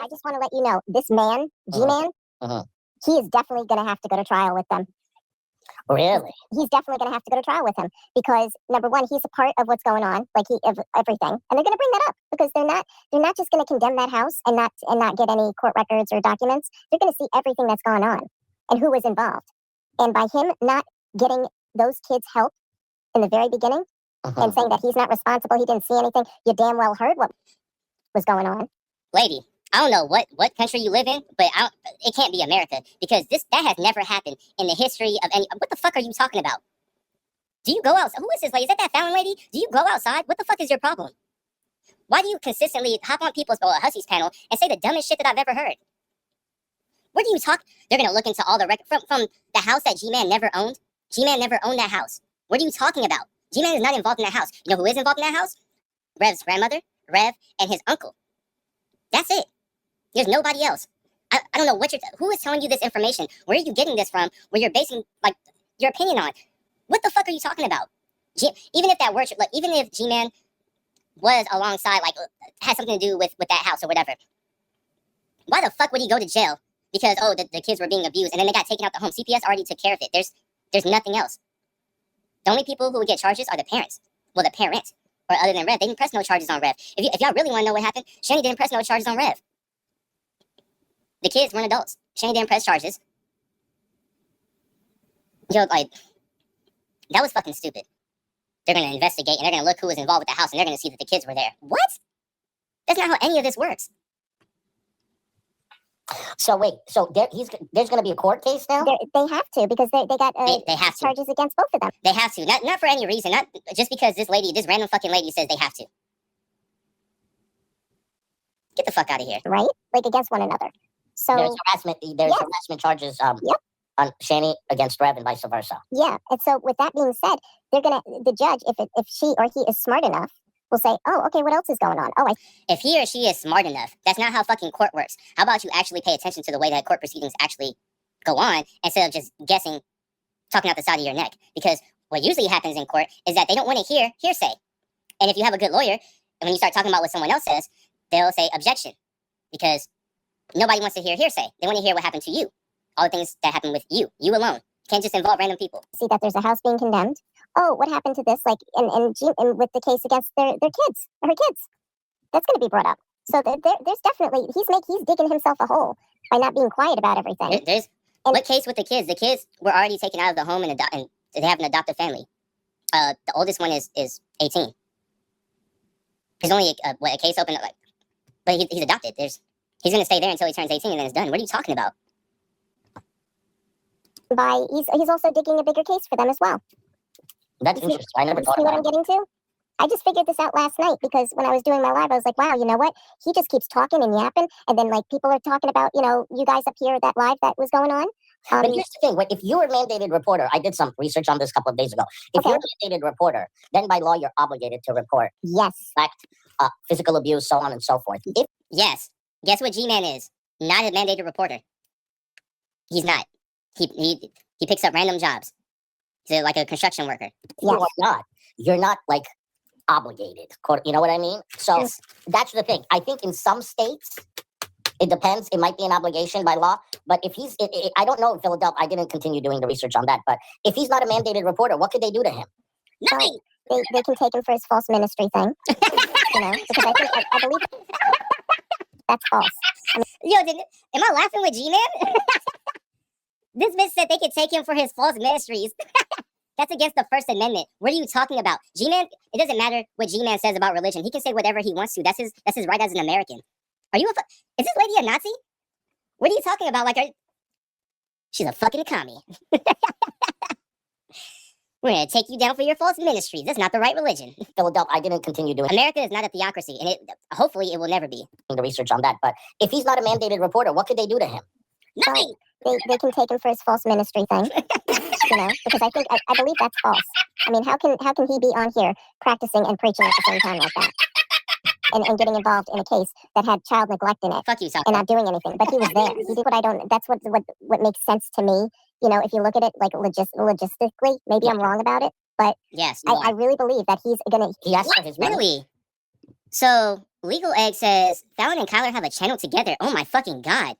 I just want to let you know, this man, G-Man, he is definitely going to have to go to trial with them. Really? He's definitely going to have to go to trial with him because number one, he's a part of what's going on, like of everything, and they're going to bring that up because they're not just going to condemn that house and not get any court records or documents. They're going to see everything that's gone on and who was involved. And by him not getting those kids help in the very beginning and saying that he's not responsible, he didn't see anything, you damn well heard what was going on. Lady, I don't know what country you live in, but it can't be America because that has never happened in the history of any. What the fuck are you talking about? Do you go outside? Who is this lady? Is that Fallon lady? Do you go outside? What the fuck is your problem? Why do you consistently hop on people's Hussey's panel and say the dumbest shit that I've ever heard? What do you talk? They're gonna look into all the records from the house that G-Man never owned. G-Man never owned that house. What are you talking about? G-Man is not involved in that house. You know who is involved in that house? Rev's grandmother, Rev, and his uncle. That's it. There's nobody else. I don't know who is telling you this information. Where are you getting this from? Where you're basing like your opinion on? What the fuck are you talking about? Even if that were true, like even if G-Man was alongside, like had something to do with that house or whatever, why the fuck would he go to jail? Because the kids were being abused and then they got taken out the home. CPS already took care of it. There's nothing else. The only people who would get charges are the parents. Well, the parents. Or other than Rev, they didn't press no charges on Rev. If y'all really want to know what happened, Shani didn't press no charges on Rev. The kids weren't adults. Shani didn't press charges. Yo, like, that was fucking stupid. They're going to investigate and they're going to look who was involved with the house and they're going to see that the kids were there. What? That's not how any of this works. So wait, there's going to be a court case now? They have to because they got they have charges against both of them. They have to. Not for any reason. Not just because this random fucking lady says they have to. Get the fuck out of here. Right? Like against one another. So there's harassment charges on Shani against Rev and vice versa. Yeah. And so with that being said, the judge, if she or he is smart enough, will say, oh, okay, what else is going on? If he or she is smart enough, that's not how fucking court works. How about you actually pay attention to the way that court proceedings actually go on instead of just guessing, talking out the side of your neck? Because what usually happens in court is that they don't want to hear hearsay. And if you have a good lawyer, and when you start talking about what someone else says, they'll say objection. Because nobody wants to hear hearsay. They want to hear what happened to you. All the things that happened with you alone. Can't just involve random people. See that there's a house being condemned. Oh, what happened to this? Like, and with the case against their kids, or her kids, that's going to be brought up. So there's definitely he's digging himself a hole by not being quiet about everything. What case with the kids? The kids were already taken out of the home and they have an adoptive family. The oldest one is 18. There's only a case open, but he's adopted. He's going to stay there until he turns 18 and then it's done. What are you talking about? He's also digging a bigger case for them as well. That's interesting. I never thought about it. See what I'm getting to? I just figured this out last night because when I was doing my live, I was like, wow, you know what? He just keeps talking and yapping. And then like people are talking about, you guys up here, that live that was going on. But here's the thing. If you're a mandated reporter, I did some research on this a couple of days ago. If you're a mandated reporter, then by law, you're obligated to report. Yes. Physical abuse, so on and so forth. Yes. Guess what G-Man is? Not a mandated reporter. He's not. He picks up random jobs. He's like a construction worker. Yes. You're not like obligated. You know what I mean? So that's the thing. I think in some states, it depends. It might be an obligation by law. But if I don't know in Philadelphia, I didn't continue doing the research on that. But if he's not a mandated reporter, what could they do to him? Nothing. They can take him for his false ministry thing. Because I believe that's false. Am I laughing with G-Man? This bitch said they could take him for his false ministries. That's against the First Amendment. What are you talking about? G-Man, it doesn't matter what G-Man says about religion. He can say whatever he wants to. That's his right as an American. Is this lady a Nazi? What are you talking about? She's a fucking commie. We're going to take you down for your false ministries. That's not the right religion. Philadelphia, I didn't continue doing America is not a theocracy, and hopefully it will never be. The research on that. But if he's not a mandated reporter, what could they do to him? Nothing. They can take him for his false ministry thing, because I believe that's false. I mean, how can he be on here practicing and preaching at the same time like that, and getting involved in a case that had child neglect in it, Fuck you, South and not doing anything? But he was there. He did what I don't. That's what makes sense to me. If you look at it like logistically, maybe I'm wrong about it, but yes, I really believe that he's gonna. He asked for his money. Really? So Legal Egg says Fallon and Kyler have a channel together. Oh my fucking god.